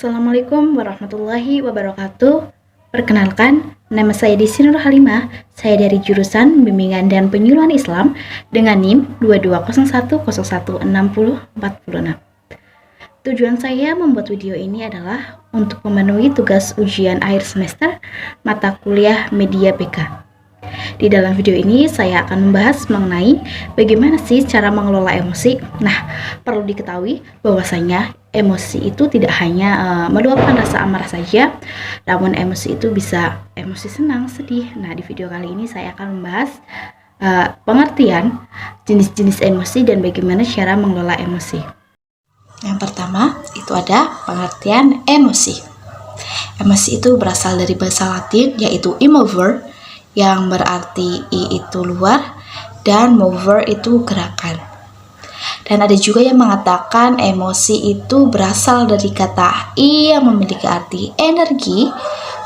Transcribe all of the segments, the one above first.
Assalamualaikum warahmatullahi wabarakatuh. Perkenalkan, nama saya Desi Nur Halimah. Saya dari jurusan Bimbingan dan Penyuluhan Islam dengan NIM 2201016046. Tujuan saya membuat video ini adalah untuk memenuhi tugas ujian akhir semester mata kuliah Media BK. Di dalam video ini saya akan membahas mengenai bagaimana sih cara mengelola emosi. Nah, perlu diketahui bahwasanya emosi itu tidak hanya meluapkan rasa amarah saja, namun emosi itu bisa emosi senang, sedih. Nah, di video kali ini saya akan membahas pengertian jenis-jenis emosi dan bagaimana cara mengelola emosi. Yang pertama itu ada pengertian emosi. Emosi itu berasal dari bahasa Latin yaitu immover, yang berarti I itu luar dan mover itu gerakan. Dan ada juga yang mengatakan emosi itu berasal dari kata I yang memiliki arti energi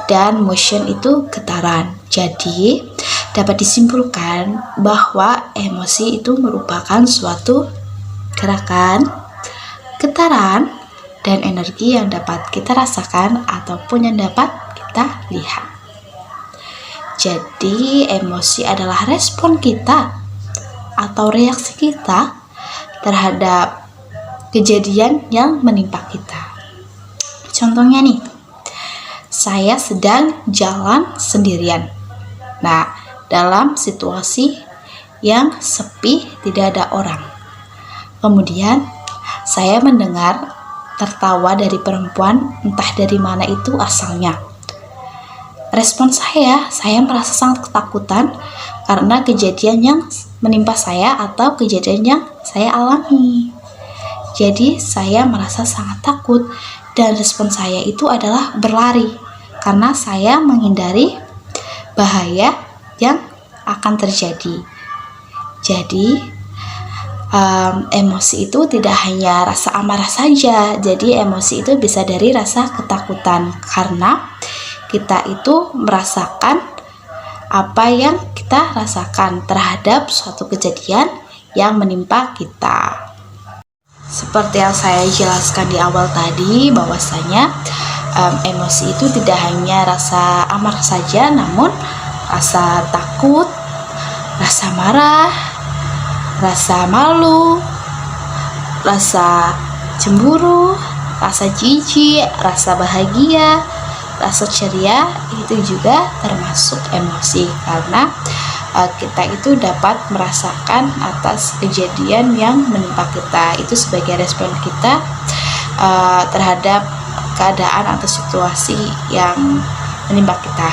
dan motion itu getaran. Jadi dapat disimpulkan bahwa emosi itu merupakan suatu gerakan, getaran, dan energi yang dapat kita rasakan ataupun yang dapat kita lihat. Jadi emosi adalah respon kita atau reaksi kita terhadap kejadian yang menimpa kita. Contohnya nih, saya sedang jalan sendirian. Nah, dalam situasi yang sepi, tidak ada orang. Kemudian saya mendengar tertawa dari perempuan, entah dari mana itu asalnya. Respon saya merasa sangat ketakutan karena kejadian yang menimpa saya atau kejadian yang saya alami. Jadi saya merasa sangat takut dan respon saya itu adalah berlari karena saya menghindari bahaya yang akan terjadi. Jadi emosi itu tidak hanya rasa amarah saja, jadi emosi itu bisa dari rasa ketakutan karena kita itu merasakan apa yang kita rasakan terhadap suatu kejadian yang menimpa kita. Seperti yang saya jelaskan di awal tadi, bahwasanya emosi itu tidak hanya rasa amarah saja, namun rasa takut, rasa marah, rasa malu, rasa cemburu, rasa jijik, rasa bahagia, rasa ceria, itu juga termasuk emosi karena kita itu dapat merasakan atas kejadian yang menimpa kita, itu sebagai respon kita terhadap keadaan atau situasi yang menimpa kita.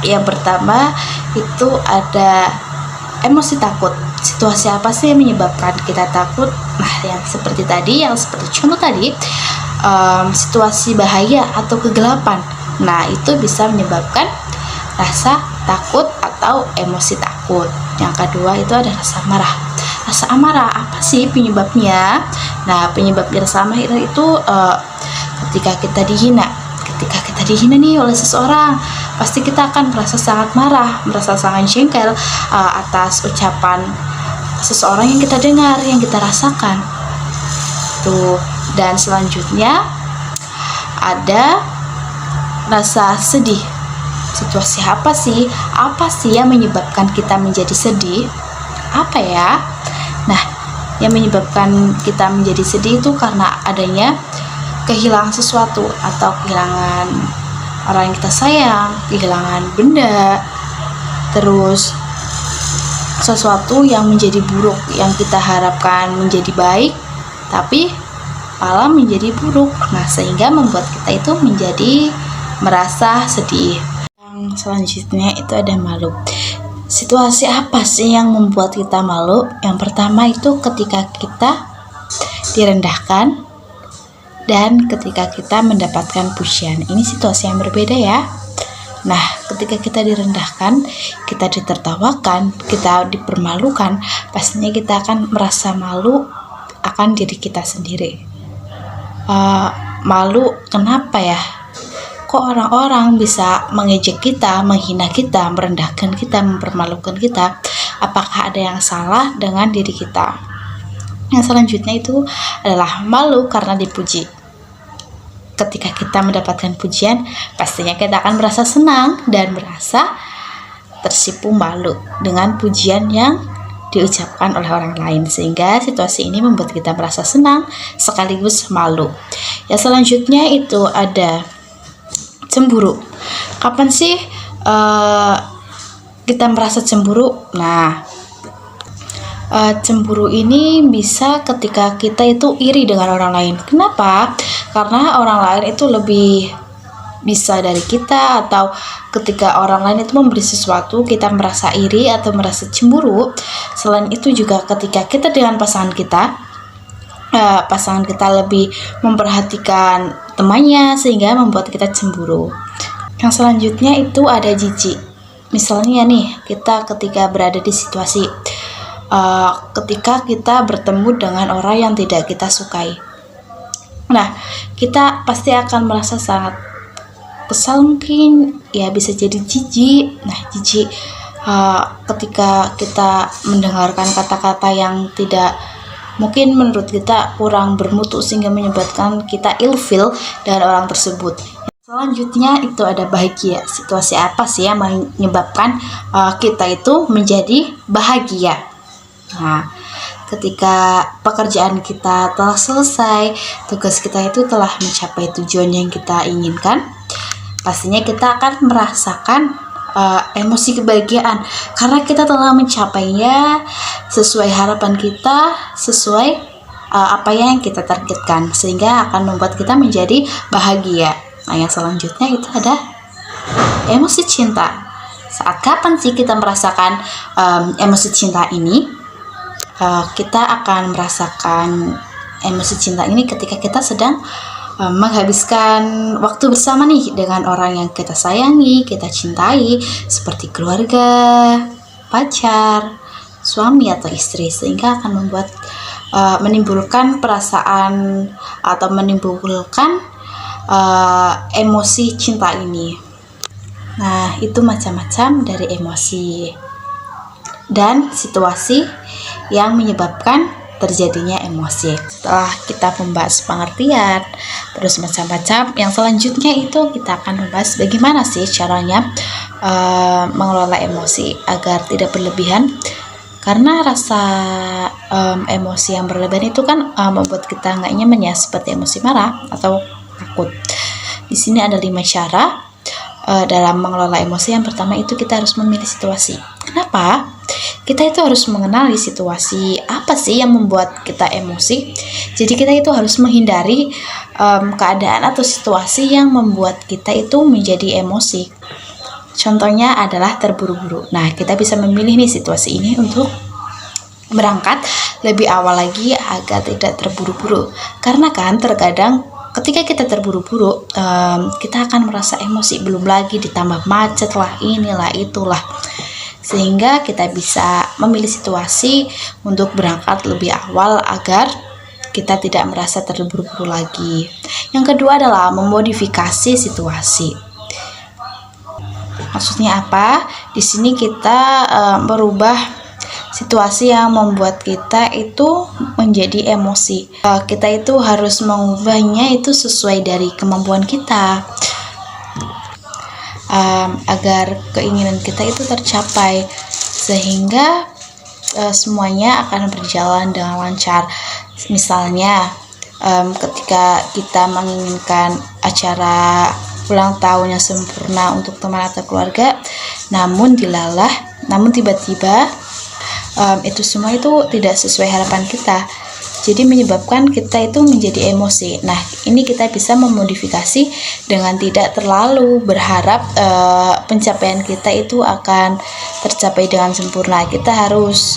Yang pertama itu ada emosi takut. Situasi apa sih yang menyebabkan kita takut? Nah, yang seperti contoh tadi, situasi bahaya atau kegelapan. Nah, itu bisa menyebabkan rasa takut atau emosi takut. Yang kedua itu ada rasa marah. Rasa amarah apa sih penyebabnya? Nah, penyebab rasa amarah itu ketika kita dihina. Ketika kita dihina nih oleh seseorang, pasti kita akan merasa sangat marah, merasa sangat jengkel atas ucapan seseorang yang kita dengar, yang kita rasakan. Tuh. Dan selanjutnya ada rasa sedih. Situasi apa sih? Apa sih yang menyebabkan kita menjadi sedih? Apa ya? Nah, yang menyebabkan kita menjadi sedih itu karena adanya kehilangan sesuatu atau kehilangan orang yang kita sayang, kehilangan benda, terus sesuatu yang menjadi buruk yang kita harapkan menjadi baik, tapi malah menjadi buruk. Nah, sehingga membuat kita itu menjadi merasa sedih. Yang selanjutnya itu ada malu. Situasi apa sih yang membuat kita malu? Yang pertama itu ketika kita direndahkan dan ketika kita mendapatkan pujian. Ini situasi yang berbeda ya. Nah, ketika kita direndahkan, kita ditertawakan, kita dipermalukan, pastinya kita akan merasa malu akan diri kita sendiri. Malu kenapa ya? Kok orang-orang bisa mengejek kita, menghina kita, merendahkan kita, mempermalukan kita? Apakah ada yang salah dengan diri kita? Yang selanjutnya itu adalah malu karena dipuji. ketika kita mendapatkan pujian, pastinya kita akan merasa senang dan merasa tersipu malu dengan pujian yang diucapkan oleh orang lain, sehingga situasi ini membuat kita merasa senang sekaligus malu. Yang selanjutnya itu ada cemburu. Kapan sih kita merasa cemburu? Nah, cemburu ini bisa ketika kita itu iri dengan orang lain. Kenapa? Karena orang lain itu lebih bisa dari kita, atau ketika orang lain itu memberi sesuatu kita merasa iri atau merasa cemburu. Selain itu juga ketika kita dengan pasangan kita lebih memperhatikan temannya sehingga membuat kita cemburu. Yang selanjutnya itu ada jijik. Misalnya nih, kita ketika berada di situasi ketika kita bertemu dengan orang yang tidak kita sukai. Nah, kita pasti akan merasa sangat kesal, mungkin ya bisa jadi jijik. Nah, jijik ketika kita mendengarkan kata-kata yang tidak mungkin menurut kita kurang bermutu sehingga menyebabkan kita ilfeel dengan orang tersebut. Selanjutnya itu ada bahagia. Situasi apa sih yang menyebabkan kita itu menjadi bahagia? Nah, ketika pekerjaan kita telah selesai, tugas kita itu telah mencapai tujuan yang kita inginkan, pastinya kita akan merasakan emosi kebahagiaan karena kita telah mencapainya sesuai harapan kita, sesuai apa yang kita targetkan, sehingga akan membuat kita menjadi bahagia. Nah, yang selanjutnya itu ada emosi cinta. Saat kapan sih kita merasakan emosi cinta ini? Kita akan merasakan emosi cinta ini ketika kita sedang menghabiskan waktu bersama nih dengan orang yang kita sayangi, kita cintai, seperti keluarga, pacar, suami atau istri, sehingga akan membuat menimbulkan perasaan atau menimbulkan emosi cinta ini. Nah, itu macam-macam dari emosi dan situasi yang menyebabkan terjadinya emosi. Setelah kita membahas pengertian, terus macam-macam, yang selanjutnya itu kita akan membahas bagaimana sih caranya mengelola emosi agar tidak berlebihan. Karena rasa emosi yang berlebihan itu kan membuat kita nggak nyaman ya, seperti emosi marah atau takut. Di sini ada 5 cara dalam mengelola emosi. Yang pertama itu kita harus memilih situasi. Kenapa? Kita itu harus mengenali situasi apa sih yang membuat kita emosi. Jadi kita itu harus menghindari keadaan atau situasi yang membuat kita itu menjadi emosi. Contohnya adalah terburu-buru. Nah, kita bisa memilih nih situasi ini untuk berangkat lebih awal lagi agar tidak terburu-buru. Karena kan terkadang ketika kita terburu-buru, kita akan merasa emosi, belum lagi ditambah macet lah, inilah, itulah. Sehingga kita bisa memilih situasi untuk berangkat lebih awal agar kita tidak merasa terburu-buru lagi. Yang kedua adalah memodifikasi situasi. Maksudnya apa? Di sini kita merubah situasi yang membuat kita itu menjadi emosi. Kita itu harus mengubahnya itu sesuai dari kemampuan kita, agar keinginan kita itu tercapai, sehingga semuanya akan berjalan dengan lancar. Misalnya ketika kita menginginkan acara ulang tahun yang sempurna untuk teman atau keluarga, namun tiba-tiba itu semua itu tidak sesuai harapan kita, jadi menyebabkan kita itu menjadi emosi. Nah, ini kita bisa memodifikasi dengan tidak terlalu berharap pencapaian kita itu akan tercapai dengan sempurna. Kita harus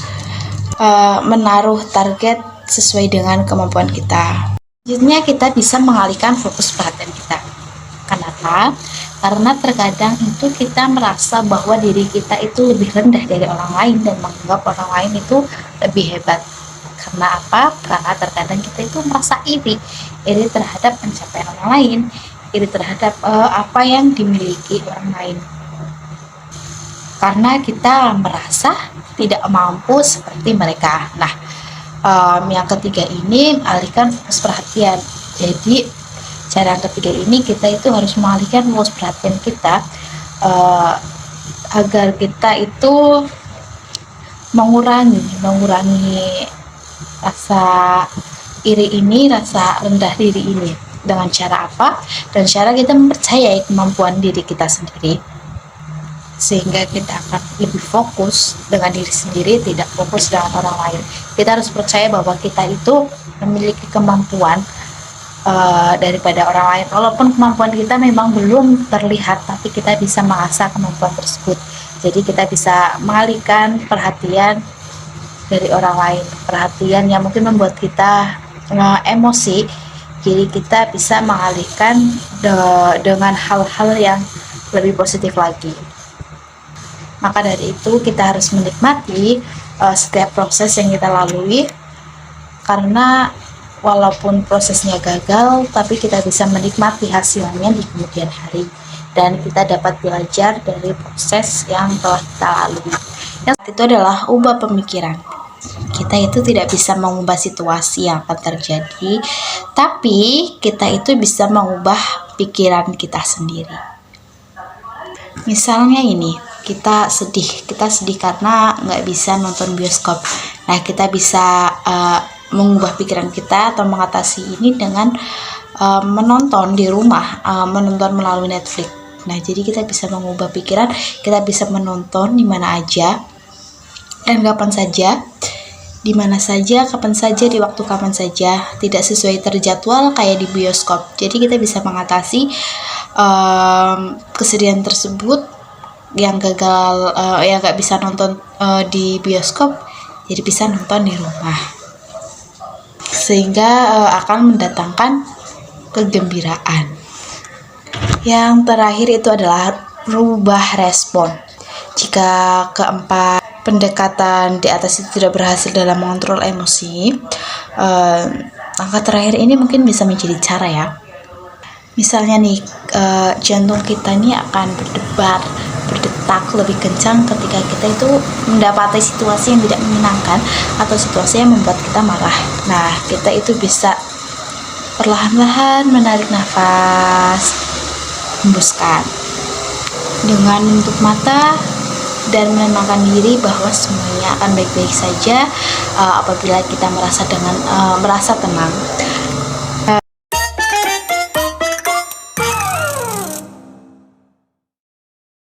menaruh target sesuai dengan kemampuan kita. Selanjutnya kita bisa mengalihkan fokus perhatian kita. Kenapa? Karena terkadang itu kita merasa bahwa diri kita itu lebih rendah dari orang lain dan menganggap orang lain itu lebih hebat. Karena apa? Karena terkadang kita itu merasa iri terhadap pencapaian orang lain, iri terhadap apa yang dimiliki orang lain. Karena kita merasa tidak mampu seperti mereka. Nah, yang ketiga ini alihkan fokus perhatian. Jadi Cara yang ketiga ini kita itu harus mengalihkan fokus perhatian kita agar kita itu mengurangi rasa iri ini, rasa rendah diri ini. Dengan cara apa? Dan cara kita mempercayai kemampuan diri kita sendiri, sehingga kita akan lebih fokus dengan diri sendiri, tidak fokus dengan orang lain. Kita harus percaya bahwa kita itu memiliki kemampuan daripada orang lain. Walaupun kemampuan kita memang belum terlihat, tapi kita bisa mengasah kemampuan tersebut. Jadi kita bisa mengalihkan perhatian dari orang lain, perhatian yang mungkin membuat kita emosi. Jadi kita bisa mengalihkan dengan hal-hal yang lebih positif lagi. Maka dari itu kita harus menikmati setiap proses yang kita lalui, karena walaupun prosesnya gagal, tapi kita bisa menikmati hasilnya di kemudian hari, dan kita dapat belajar dari proses yang telah kita lalui. Yang itu adalah ubah pemikiran. Kita itu tidak bisa mengubah situasi yang akan terjadi, tapi kita itu bisa mengubah pikiran kita sendiri. Misalnya ini, kita sedih karena nggak bisa nonton bioskop. Nah, kita bisa mengubah pikiran kita atau mengatasi ini dengan menonton di rumah, menonton melalui Netflix. Nah, jadi kita bisa mengubah pikiran, kita bisa menonton di mana aja dan kapan saja, di mana saja, kapan saja, di waktu kapan saja, tidak sesuai terjadwal kayak di bioskop. Jadi kita bisa mengatasi kesedihan tersebut yang gagal, yang nggak bisa nonton di bioskop, jadi bisa nonton di rumah, sehingga akan mendatangkan kegembiraan. Yang terakhir itu adalah rubah respon. Jika keempat pendekatan di atas itu tidak berhasil dalam mengontrol emosi, langkah terakhir ini mungkin bisa menjadi cara ya. Misalnya nih, jantung kita ini akan berdetak lebih kencang ketika kita itu mendapati situasi yang tidak menyenangkan atau situasi yang membuat kita marah. Nah, kita itu bisa perlahan-lahan menarik nafas, hembuskan dengan menutup mata dan menenangkan diri bahwa semuanya akan baik-baik saja. Apabila kita merasa tenang,